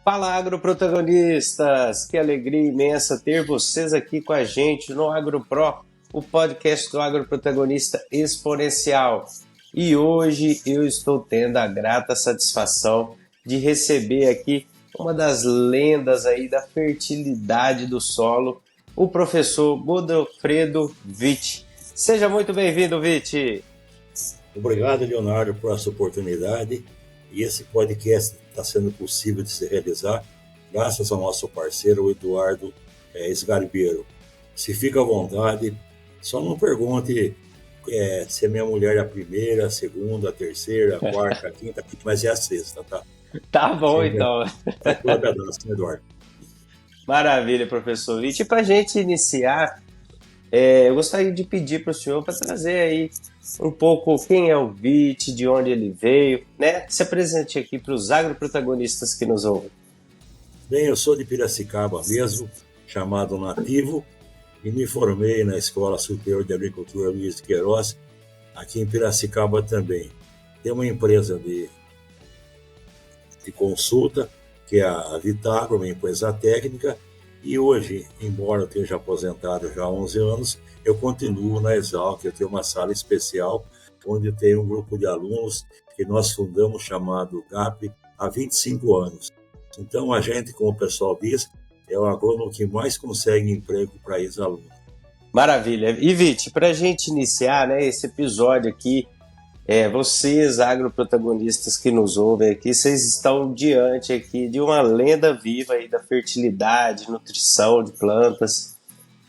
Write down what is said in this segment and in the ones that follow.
Fala, agroprotagonistas! Que alegria imensa ter vocês aqui com a gente no AgroPro, o podcast do agroprotagonista exponencial. E hoje eu estou tendo a grata satisfação de receber aqui uma das lendas aí da fertilidade do solo, o professor Godofredo Vitti. Seja muito bem-vindo, Vitti! Obrigado, Leonardo, por essa oportunidade. E esse podcast está sendo possível de se realizar graças ao nosso parceiro, o Eduardo Sgarbiero. Se fica à vontade, só não pergunte se a minha mulher é a primeira, a segunda, a terceira, a quarta, a quinta, mas é a sexta, tá? Tá bom, então. Eduardo. Maravilha, professor Vitti. E para a gente iniciar, eu gostaria de pedir para o senhor para trazer aí um pouco quem é o Vitti, de onde ele veio, né? Se apresente aqui para os agroprotagonistas que nos ouvem. Bem, eu sou de Piracicaba mesmo, chamado nativo, e me formei na Escola Superior de Agricultura Luiz de Queiroz, aqui em Piracicaba também. Tem uma empresa de consulta, que é a Vitagro, uma empresa técnica, e hoje, embora eu esteja aposentado já há 11 anos, eu continuo na Exalc. Eu tenho uma sala especial onde tem um grupo de alunos que nós fundamos chamado GAP há 25 anos. Então a gente, como o pessoal diz, é o agrônomo que mais consegue emprego para ex-alunos. Maravilha. E Vitti, para a gente iniciar, né, esse episódio aqui, vocês, agroprotagonistas que nos ouvem aqui, vocês estão diante aqui de uma lenda viva aí da fertilidade, nutrição de plantas.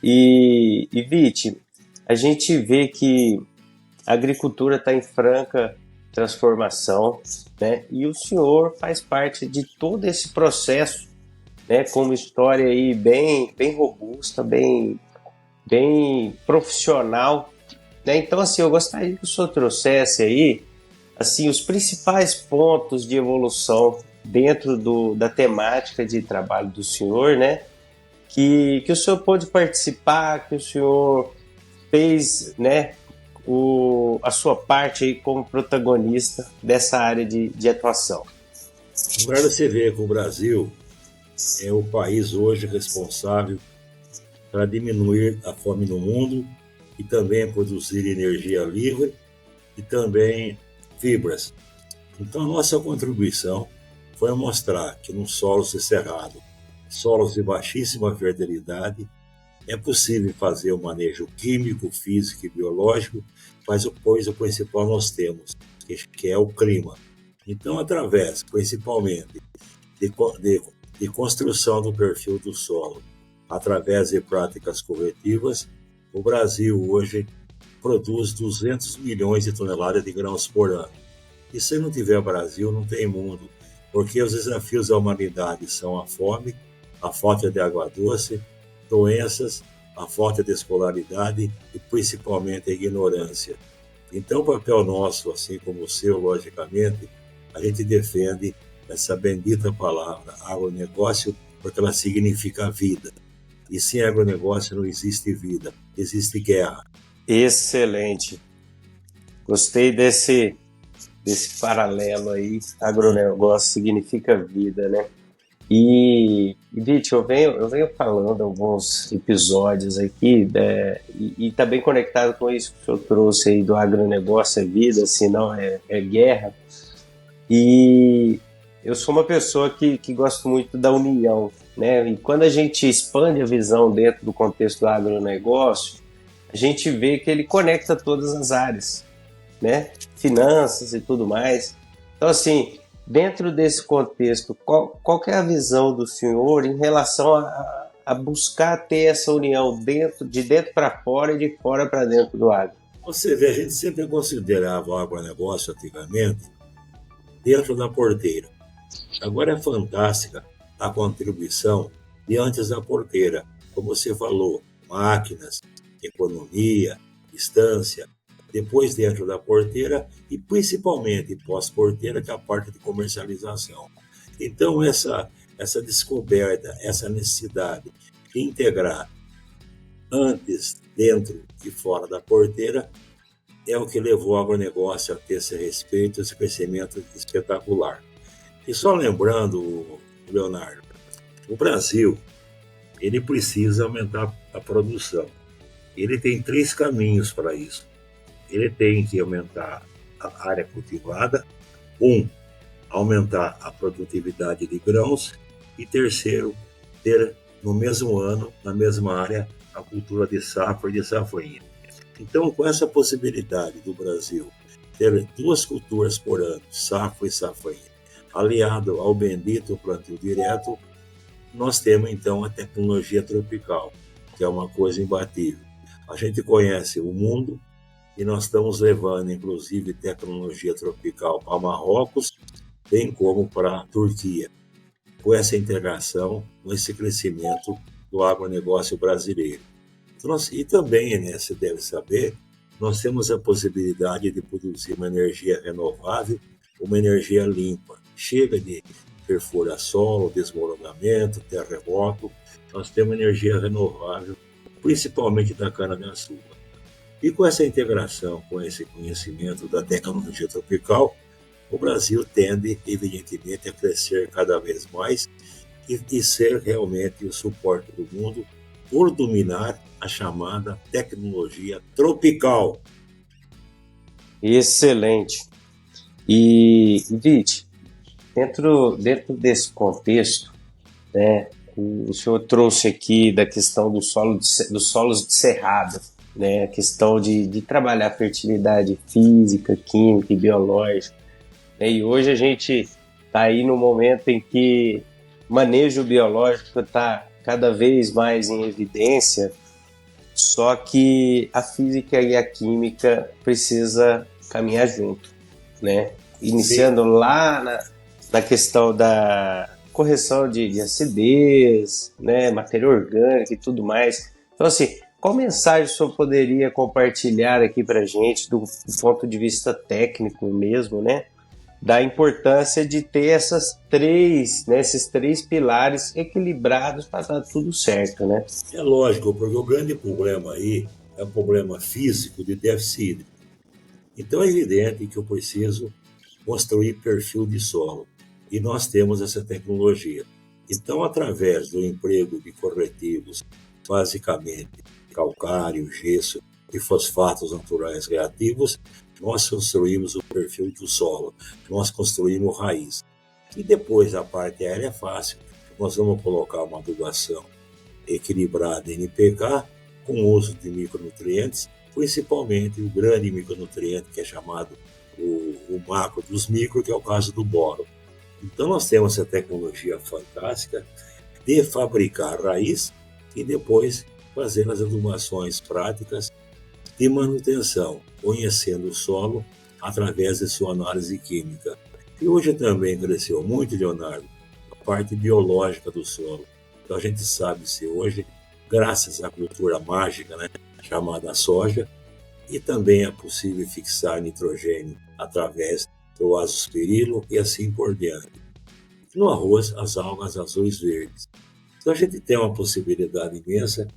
E Vitti, a gente vê que a agricultura está em franca transformação, né? E o senhor faz parte de todo esse processo, né? Com uma história aí bem robusta, bem profissional, né? Então, assim, eu gostaria que o senhor trouxesse aí, assim, os principais pontos de evolução dentro da temática de trabalho do senhor, né? Que o senhor pôde participar, que o senhor fez, né, a sua parte aí como protagonista dessa área de atuação. Agora você vê que o Brasil é o país hoje responsável para diminuir a fome no mundo e também produzir energia livre e também fibras. Então a nossa contribuição foi mostrar que num solo cerrado, solos de baixíssima fertilidade, é possível fazer o manejo químico, físico e biológico, mas pois o principal nós temos, que é o clima. Então, através, principalmente, de construção do perfil do solo, através de práticas corretivas, o Brasil hoje produz 200 milhões de toneladas de grãos por ano. E se não tiver Brasil, não tem mundo, porque os desafios da humanidade são a fome, a falta de água doce, doenças, a falta de escolaridade e principalmente a ignorância. Então o papel nosso, assim como o seu, logicamente, a gente defende essa bendita palavra, agronegócio, porque ela significa vida. E sem agronegócio não existe vida, existe guerra. Excelente. Gostei desse paralelo aí. Agronegócio significa vida, né? E Vitti, eu venho falando alguns episódios aqui, e está bem conectado com isso que o senhor trouxe aí do agronegócio é vida, senão é guerra. E eu sou uma pessoa que gosto muito da união, né? E quando a gente expande a visão dentro do contexto do agronegócio, a gente vê que ele conecta todas as áreas, né? Finanças e tudo mais. Então, assim, dentro desse contexto, qual que é a visão do senhor em relação a buscar ter essa união de dentro para fora e de fora para dentro do agro? Você vê, a gente sempre considerava o agronegócio antigamente dentro da porteira. Agora é fantástica a contribuição de antes da porteira, como você falou, máquinas, economia, distância, depois dentro da porteira e principalmente pós-porteira, que é a parte de comercialização. Então essa descoberta, essa necessidade de integrar antes, dentro e fora da porteira é o que levou o agronegócio a ter esse respeito, esse crescimento espetacular. E só lembrando, Leonardo, o Brasil, ele precisa aumentar a produção. Ele tem 3 caminhos para isso. Ele tem que aumentar a área cultivada, aumentar a produtividade de grãos, e terceiro, ter no mesmo ano, na mesma área, a cultura de safra e de safrinha. Então, com essa possibilidade do Brasil ter 2 culturas por ano, safra e safrinha, aliado ao bendito plantio direto, nós temos então a tecnologia tropical, que é uma coisa imbatível. A gente conhece o mundo e nós estamos levando, inclusive, tecnologia tropical para Marrocos, bem como para a Turquia, com essa integração, com esse crescimento do agronegócio brasileiro. E também, né, você deve saber, nós temos a possibilidade de produzir uma energia renovável, uma energia limpa. Chega de perfura solo, desmoronamento, terremoto, nós temos energia renovável, principalmente da cana-de-açúcar. E com essa integração, com esse conhecimento da tecnologia tropical, o Brasil tende, evidentemente, a crescer cada vez mais e ser realmente o suporte do mundo por dominar a chamada tecnologia tropical. Excelente. E, Vite, dentro desse contexto, né, o senhor trouxe aqui da questão dos solos de cerrado, né, a questão de trabalhar a fertilidade física, química e biológica. Né, e hoje a gente está aí no momento em que o manejo biológico está cada vez mais em evidência, só que a física e a química precisa caminhar junto, né? Iniciando lá na questão da correção de acidez, né? Matéria orgânica e tudo mais. Então, assim, qual mensagem o senhor poderia compartilhar aqui para a gente, do ponto de vista técnico mesmo, né? Da importância de ter esses 3 pilares equilibrados para dar tudo certo, né? É lógico, porque o grande problema aí é o problema físico de déficit hídrico. Então é evidente que eu preciso construir perfil de solo. E nós temos essa tecnologia. Então, através do emprego de corretivos, basicamente calcário, gesso e fosfatos naturais reativos, nós construímos o perfil do solo, nós construímos raiz. E depois a parte aérea é fácil. Nós vamos colocar uma adubação equilibrada NPK com uso de micronutrientes, principalmente o grande micronutriente que é chamado o macro dos micro, que é o caso do boro. Então nós temos essa tecnologia fantástica de fabricar raiz e depois fazer as adubações práticas de manutenção, conhecendo o solo através de sua análise química. E hoje também cresceu muito, Leonardo, a parte biológica do solo. Então a gente sabe se hoje, graças à cultura mágica, né, chamada soja, e também é possível fixar nitrogênio através do azospirilo e assim por diante. No arroz, as algas azuis verdes. Então a gente tem uma possibilidade imensa,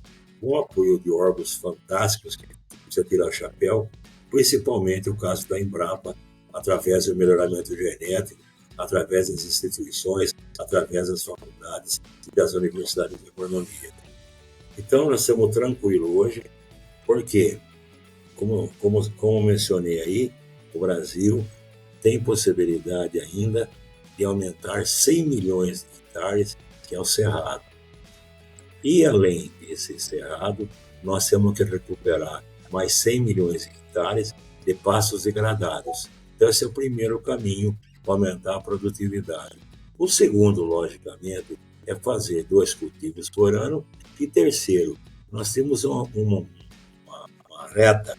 com o apoio de órgãos fantásticos, que precisa tirar o chapéu, principalmente o caso da Embrapa, através do melhoramento genético, através das instituições, através das faculdades e das universidades de agronomia. Então nós estamos tranquilos hoje, porque, como mencionei aí, o Brasil tem possibilidade ainda de aumentar 100 milhões de hectares, que é o cerrado. E além desse cerrado, nós temos que recuperar mais 100 milhões de hectares de pastos degradados. Então esse é o primeiro caminho para aumentar a produtividade. O segundo, logicamente, é fazer 2 cultivos por ano. E terceiro, nós temos uma reta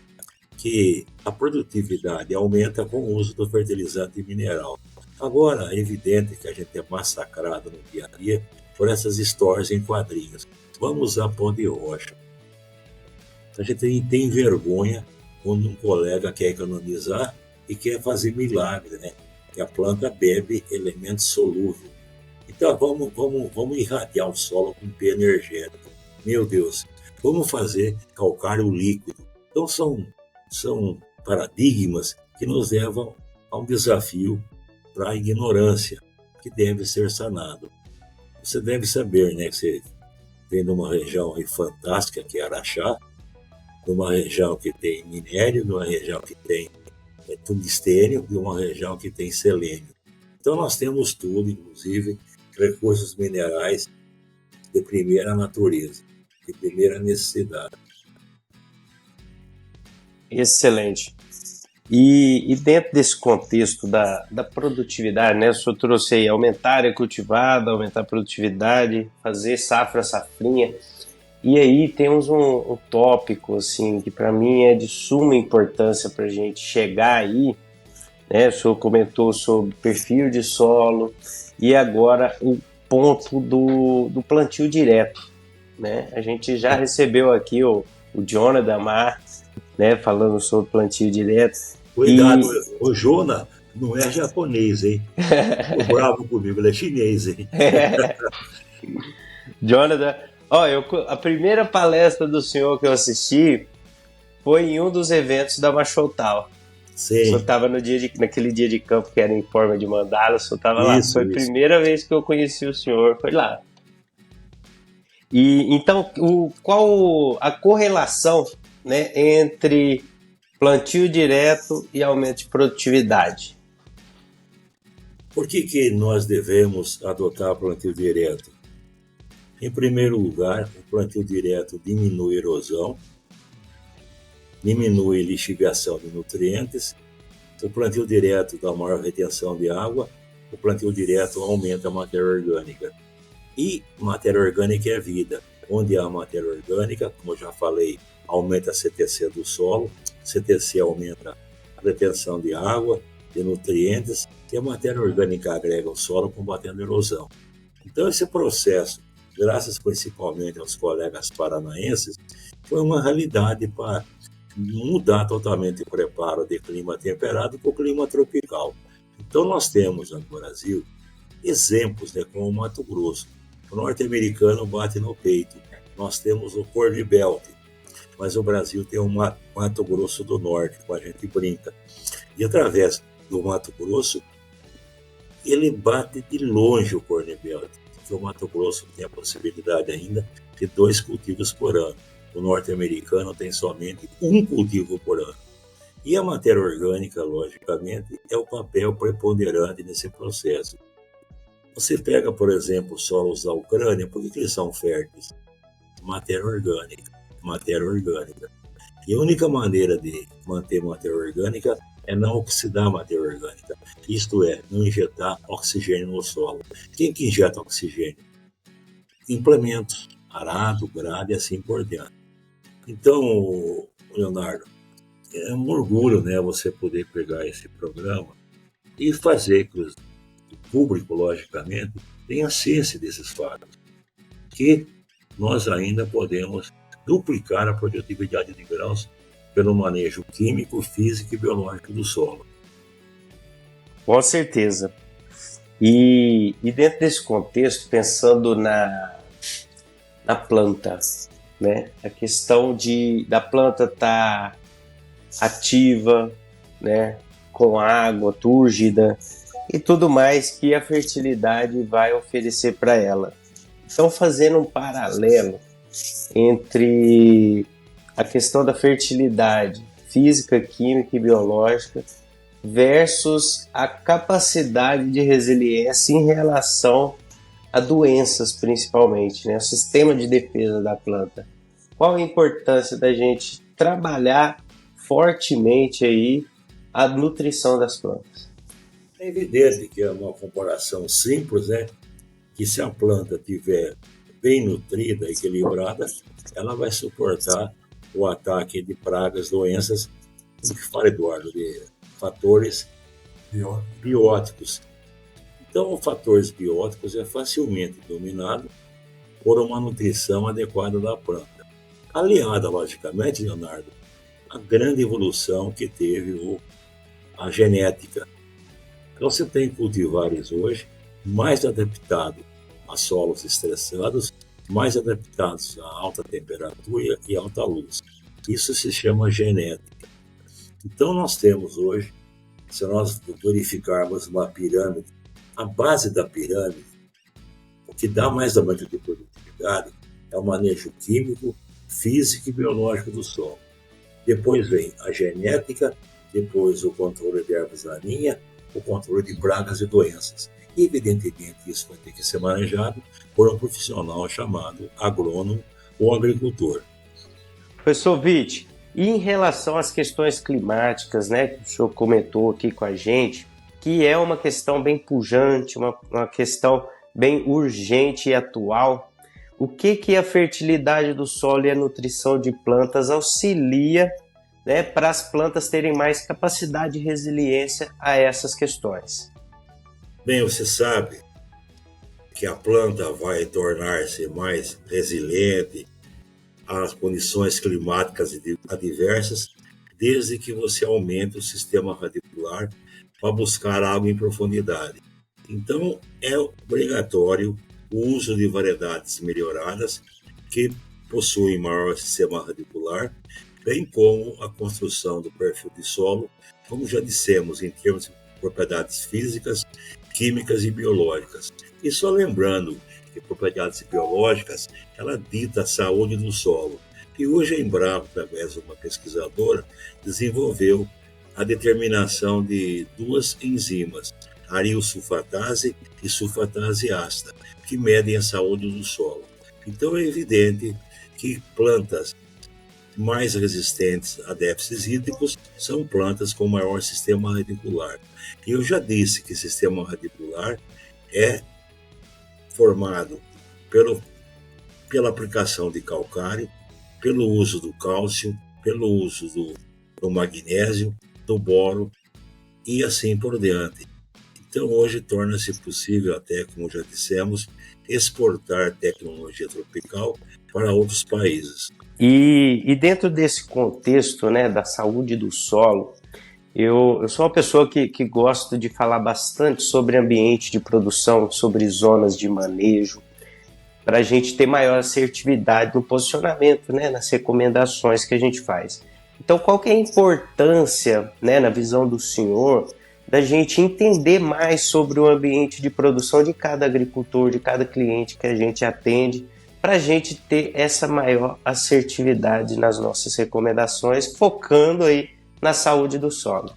que a produtividade aumenta com o uso do fertilizante mineral. Agora, é evidente que a gente é massacrado no dia a dia por essas histórias em quadrinhos. Vamos usar pó de rocha. A gente tem vergonha quando um colega quer economizar e quer fazer milagre, né? Que a planta bebe elemento solúvel. Então vamos irradiar o solo com P energético. Meu Deus, vamos fazer calcário líquido. Então são paradigmas que nos levam a um desafio para a ignorância, que deve ser sanado. Você deve saber, né, que você vem de uma região aí fantástica, que é Araxá, de uma região que tem minério, de uma região que tem tungstênio, de uma região que tem selênio. Então nós temos tudo, inclusive recursos minerais de primeira natureza, de primeira necessidade. Excelente. E dentro desse contexto da produtividade, né? O senhor trouxe aí aumentar a área cultivada, aumentar a produtividade, fazer safra, safrinha. E aí temos um tópico assim que para mim é de suma importância para a gente chegar aí, né? O senhor comentou sobre perfil de solo e agora o ponto do plantio direto, né? A gente já recebeu aqui o Jonathan Mar, né? Falando sobre plantio direto. Cuidado, o Jona não é japonês, hein? Ficou bravo comigo, ele é chinês, hein? Jonathan, a primeira palestra do senhor que eu assisti foi em um dos eventos da Machotal. Sim. O senhor estava naquele dia de campo que era em forma de mandala, o senhor estava lá. Foi a primeira vez que eu conheci o senhor, foi lá. E então, qual a correlação, né, entre plantio direto e aumento de produtividade? Por que nós devemos adotar plantio direto? Em primeiro lugar, o plantio direto diminui erosão, diminui lixiviação de nutrientes, o plantio direto dá maior retenção de água, o plantio direto aumenta a matéria orgânica. E matéria orgânica é vida. Onde há matéria orgânica, como eu já falei, aumenta a CTC do solo, CTC aumenta a retenção de água, de nutrientes, e a matéria orgânica agrega o solo combatendo a erosão. Então esse processo, graças principalmente aos colegas paranaenses, foi uma realidade para mudar totalmente o preparo de clima temperado para o clima tropical. Então nós temos no Brasil exemplos, né, como o Mato Grosso. O norte-americano bate no peito. Nós temos o Corn Belt, mas o Brasil tem o Mato Grosso do Norte, como a gente brinca. E através do Mato Grosso, ele bate de longe o Corn Belt, porque o Mato Grosso tem a possibilidade ainda de 2 cultivos por ano. O norte-americano tem somente 1 cultivo por ano. E a matéria orgânica, logicamente, é o papel preponderante nesse processo. Você pega, por exemplo, os solos da Ucrânia, por que eles são férteis? Matéria orgânica, matéria orgânica. E a única maneira de manter matéria orgânica é não oxidar a matéria orgânica. Isto é, não injetar oxigênio no solo. Quem que injeta oxigênio? Implementos, arado, grade e assim por diante. Então, Leonardo, é um orgulho, né, você poder pegar esse programa e fazer que o público, logicamente, tenha ciência desses fatos, que nós ainda podemos duplicar a produtividade de grãos pelo manejo químico, físico e biológico do solo. Com certeza. E dentro desse contexto, pensando na planta, né? A questão da planta estar ativa, né? Com água túrgida e tudo mais que a fertilidade vai oferecer para ela. Então, fazendo um paralelo entre a questão da fertilidade física, química e biológica versus a capacidade de resiliência em relação a doenças, principalmente, né? O sistema de defesa da planta. Qual a importância da gente trabalhar fortemente aí a nutrição das plantas? É evidente que é uma comparação simples, né? Que se a planta estiver bem nutrida, equilibrada, ela vai suportar o ataque de pragas, doenças, o que fala, Eduardo, de fatores bióticos. Então, os fatores bióticos é facilmente dominado por uma nutrição adequada da planta. Aliada, logicamente, Leonardo, a grande evolução que teve a genética. Então, você tem cultivares hoje mais adaptados a solos estressados, mais adaptados a alta temperatura e alta luz. Isso se chama genética. Então nós temos hoje, se nós verificarmos uma pirâmide, a base da pirâmide, o que dá mais aumento de produtividade é o manejo químico, físico e biológico do solo. Depois vem a genética, depois o controle de ervas daninhas, o controle de pragas e doenças. E, evidentemente, isso vai ter que ser manejado por um profissional chamado agrônomo ou agricultor. Professor Witt, e em relação às questões climáticas, né, que o senhor comentou aqui com a gente, que é uma questão bem pujante, uma questão bem urgente e atual, o que a fertilidade do solo e a nutrição de plantas auxilia, né, para as plantas terem mais capacidade de resiliência a essas questões? Bem, você sabe que a planta vai tornar-se mais resiliente às condições climáticas adversas, desde que você aumente o sistema radicular para buscar água em profundidade. Então, é obrigatório o uso de variedades melhoradas que possuem maior sistema radicular, bem como a construção do perfil de solo, como já dissemos, em termos de propriedades físicas, químicas e biológicas. E só lembrando que propriedades biológicas, ela dita a saúde do solo. E hoje a Embrapa, através de uma pesquisadora, desenvolveu a determinação de duas enzimas, aril-sulfatase e sulfatase ácida, que medem a saúde do solo. Então é evidente que plantas mais resistentes a déficits hídricos são plantas com maior sistema radicular. E eu já disse que o sistema radicular é formado pela aplicação de calcário, pelo uso do cálcio, pelo uso do magnésio, do boro e assim por diante. Então hoje torna-se possível até, como já dissemos, exportar tecnologia tropical para outros países. E dentro desse contexto, né, da saúde do solo, eu sou uma pessoa que gosta de falar bastante sobre ambiente de produção, sobre zonas de manejo, para a gente ter maior assertividade no posicionamento, né, nas recomendações que a gente faz. Então, qual que é a importância, né, na visão do senhor, da gente entender mais sobre o ambiente de produção de cada agricultor, de cada cliente que a gente atende, para a gente ter essa maior assertividade nas nossas recomendações, focando aí na saúde do solo?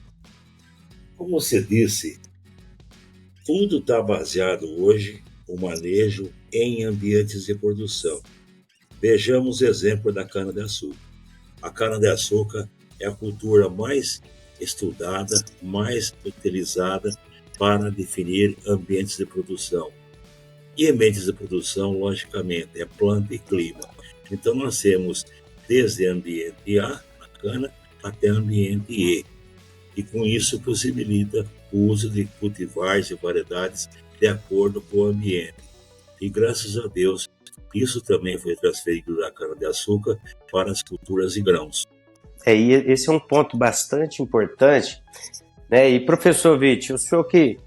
Como você disse, tudo está baseado hoje, o manejo em ambientes de produção. Vejamos o exemplo da cana-de-açúcar. A cana-de-açúcar é a cultura mais estudada, mais utilizada para definir ambientes de produção. E ambientes de produção, logicamente, é planta e clima. Então nós temos desde ambiente A, a cana, até ambiente E. E com isso possibilita o uso de cultivares e variedades de acordo com o ambiente. E graças a Deus, isso também foi transferido da cana-de-açúcar para as culturas e grãos. E esse é um ponto bastante importante, né? E professor Witt, o senhor que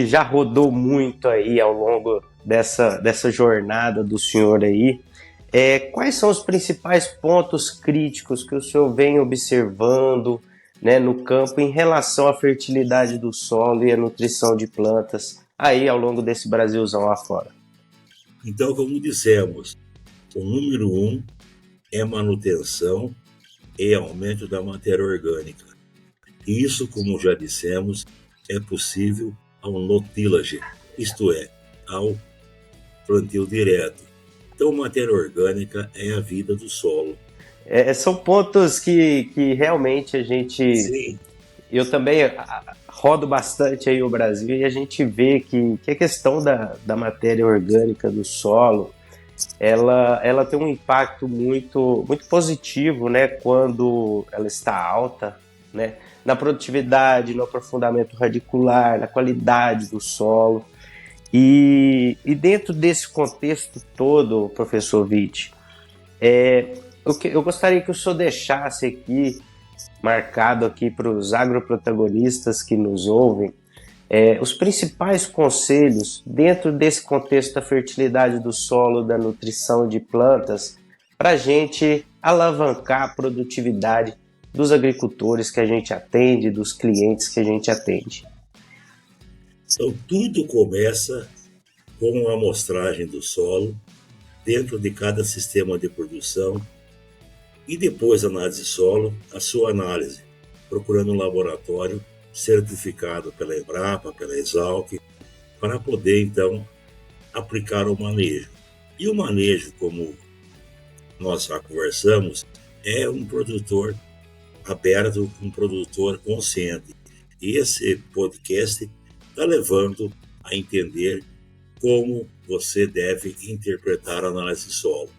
já rodou muito aí ao longo dessa jornada do senhor aí, quais são os principais pontos críticos que o senhor vem observando, né, no campo em relação à fertilidade do solo e à nutrição de plantas aí ao longo desse Brasilzão afora? Então, como dissemos, o número 1 é manutenção e aumento da matéria orgânica. E isso, como já dissemos, é possível ao no-tillage, isto é, ao plantio direto. Então, matéria orgânica é a vida do solo. São pontos que realmente a gente... Sim. Eu também rodo bastante aí o Brasil e a gente vê que a questão da matéria orgânica do solo, ela tem um impacto muito, muito positivo, né, quando ela está alta, né, na produtividade, no aprofundamento radicular, na qualidade do solo. E dentro desse contexto todo, professor Witt, eu gostaria que o senhor deixasse aqui, marcado aqui para os agroprotagonistas que nos ouvem, os principais conselhos dentro desse contexto da fertilidade do solo, da nutrição de plantas, para a gente alavancar a produtividade dos agricultores que a gente atende, dos clientes que a gente atende. Então, tudo começa com uma amostragem do solo dentro de cada sistema de produção e depois da análise de solo, a sua análise, procurando um laboratório certificado pela Embrapa, pela Exalc, para poder, então, aplicar o manejo. E o manejo, como nós já conversamos, é um produtor aberto, um produtor consciente. E esse podcast está levando a entender como você deve interpretar a análise de solo.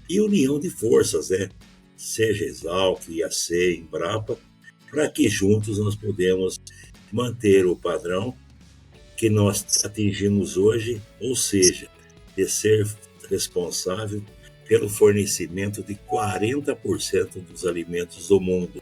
E união de forças, né? Seja Exalc, IAC, Embrapa, para que juntos nós podemos manter o padrão que nós atingimos hoje, ou seja, de ser responsável pelo fornecimento de 40% dos alimentos do mundo.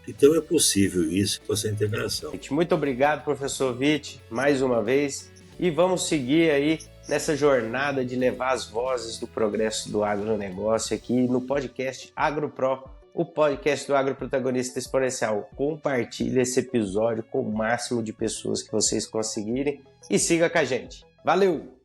Então é possível isso com essa integração. Muito obrigado, professor Witt, mais uma vez, e vamos seguir aí nessa jornada de levar as vozes do progresso do agronegócio aqui no podcast AgroPro, o podcast do Agroprotagonista Exponencial. Compartilhe esse episódio com o máximo de pessoas que vocês conseguirem e siga com a gente. Valeu!